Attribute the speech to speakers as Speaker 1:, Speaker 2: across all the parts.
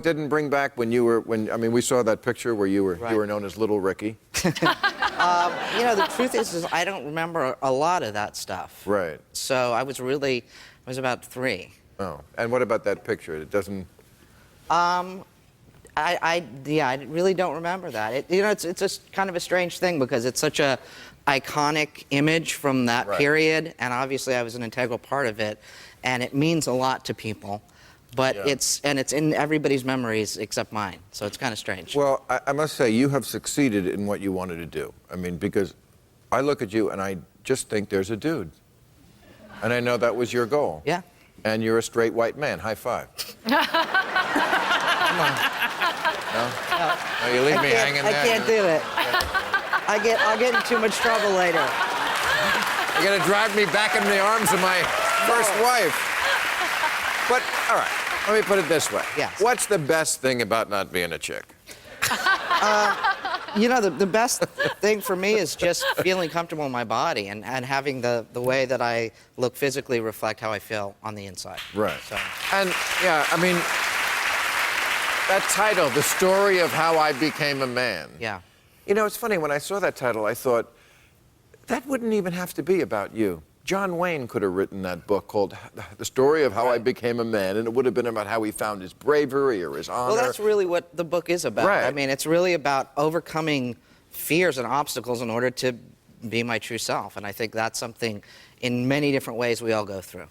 Speaker 1: it didn't bring back when you were, I mean, we saw that picture where you were known as Little Ricky.
Speaker 2: You know, the truth is I don't remember a lot of that stuff.
Speaker 1: Right.
Speaker 2: So I was about 3.
Speaker 1: Oh, and what about that picture? It doesn't...
Speaker 2: I really don't remember that. You know, it's just kind of a strange thing because it's such a iconic image from that period, and obviously I was an integral part of it, and it means a lot to people. But it's in everybody's memories except mine, so it's kind of strange.
Speaker 1: Well, I must say, you have succeeded in what you wanted to do. I mean, because I look at you and I just think there's a dude. And I know that was your goal.
Speaker 2: Yeah.
Speaker 1: And you're a straight white man. High five. Come on. No? No, you leave me hanging there.
Speaker 2: I can't do it. I'll get in too much trouble later.
Speaker 1: You're gonna drive me back into the arms of my first wife. But, all right, let me put it this way.
Speaker 2: Yes.
Speaker 1: What's the best thing about not being a chick?
Speaker 2: You know, the best thing for me is just feeling comfortable in my body and having the way that I look physically reflect how I feel on the inside.
Speaker 1: Right.
Speaker 2: So.
Speaker 1: And, yeah, I mean, that title, The Story of How I Became a Man.
Speaker 2: Yeah.
Speaker 1: You know, it's funny, when I saw that title, I thought, that wouldn't even have to be about you. John Wayne could have written that book called The Story of How I Became a Man, and it would have been about how he found his bravery or his honor.
Speaker 2: Well, that's really what the book is about.
Speaker 1: Right.
Speaker 2: I mean, it's really about overcoming fears and obstacles in order to be my true self. And I think that's something in many different ways we all go through.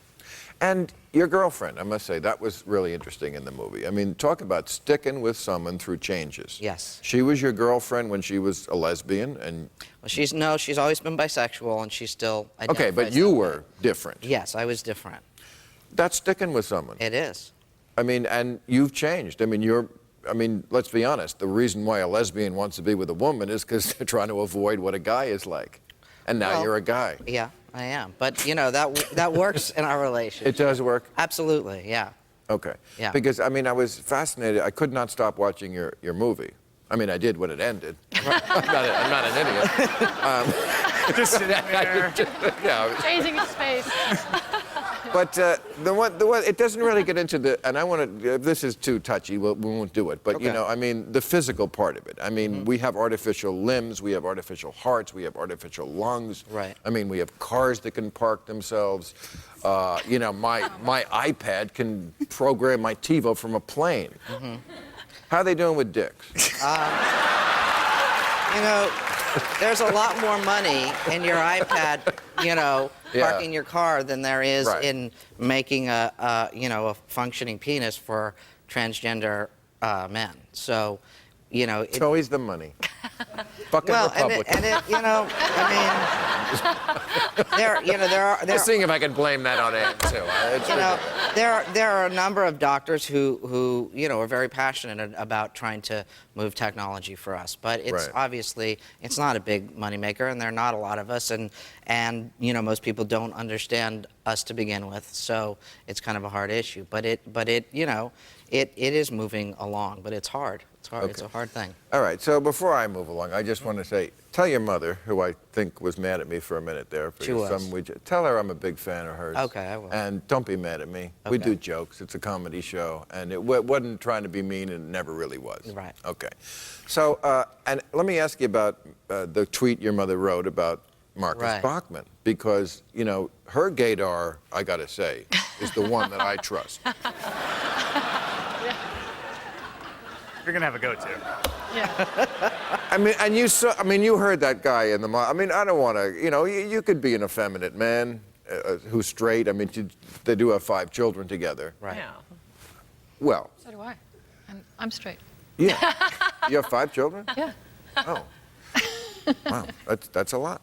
Speaker 1: And your girlfriend, I must say, that was really interesting in the movie. I mean, talk about sticking with someone through changes.
Speaker 2: Yes.
Speaker 1: She was your girlfriend when she was a lesbian, and...
Speaker 2: Well, she's always been bisexual, and she still identifies.
Speaker 1: Okay, but you were different.
Speaker 2: Yes, I was different.
Speaker 1: That's sticking with someone.
Speaker 2: It is.
Speaker 1: I mean, and you've changed. I mean, let's be honest, the reason why a lesbian wants to be with a woman is because they're trying to avoid what a guy is like. And now you're a guy.
Speaker 2: Yeah, I am. But, you know, that works in our relationship.
Speaker 1: It does work?
Speaker 2: Absolutely, yeah.
Speaker 1: Okay.
Speaker 2: Yeah.
Speaker 1: Because, I mean, I was fascinated. I could not stop watching your movie. I mean, I did when it ended. I'm not an idiot.
Speaker 3: Just sitting there.
Speaker 1: Yeah.
Speaker 4: Chasing his face.
Speaker 1: But the one, it doesn't really get into the, and I want to, if this is too touchy, we won't do it. But, you know, I mean, the physical part of it. I mean, we have artificial limbs, we have artificial hearts, we have artificial lungs.
Speaker 2: Right.
Speaker 1: I mean, we have cars that can park themselves. You know, my iPad can program my TiVo from a plane. How are they doing with dicks?
Speaker 2: You know, there's a lot more money in your iPad, you know, parking your car than there is in making you know, a functioning penis for transgender men. So, you know...
Speaker 1: It's always the money. Fucking Republicans.
Speaker 2: And it, you know, I mean, there are...
Speaker 1: Just seeing if I can blame that on Ann, too.
Speaker 2: You know, there are a number of doctors who you know, are very passionate about trying to move technology for us. But it's obviously, it's not a big moneymaker, and there are not a lot of us, and you know, most people don't understand us to begin with, so it's kind of a hard issue. But it you know, it is moving along, but it's hard. It's hard. It's a hard thing.
Speaker 1: All right, so before I move along, I just want to say, tell your mother, who I think was mad at me for a minute there.
Speaker 2: She was.
Speaker 1: Tell her I'm a big fan of hers.
Speaker 2: Okay, I will.
Speaker 1: And don't be mad at me.
Speaker 2: Okay.
Speaker 1: We do jokes. It's a comedy show. And it wasn't trying to be mean, and it never really was.
Speaker 2: Right.
Speaker 1: Okay. So, and let me ask you about the tweet your mother wrote about Marcus Bachman. Because, you know, her gaydar, I got to say, is the one that I trust.
Speaker 3: You're gonna have a go-to.
Speaker 4: Yeah.
Speaker 1: I mean, and you saw, I mean, you heard that guy in the, I mean, I don't want to, you know, you could be an effeminate man who's straight. I mean, they do have 5 children together.
Speaker 2: Right.
Speaker 4: Yeah.
Speaker 1: Well.
Speaker 4: So do I. I'm straight.
Speaker 1: Yeah. You have 5 children?
Speaker 4: Yeah.
Speaker 1: Oh. Wow, that's a lot.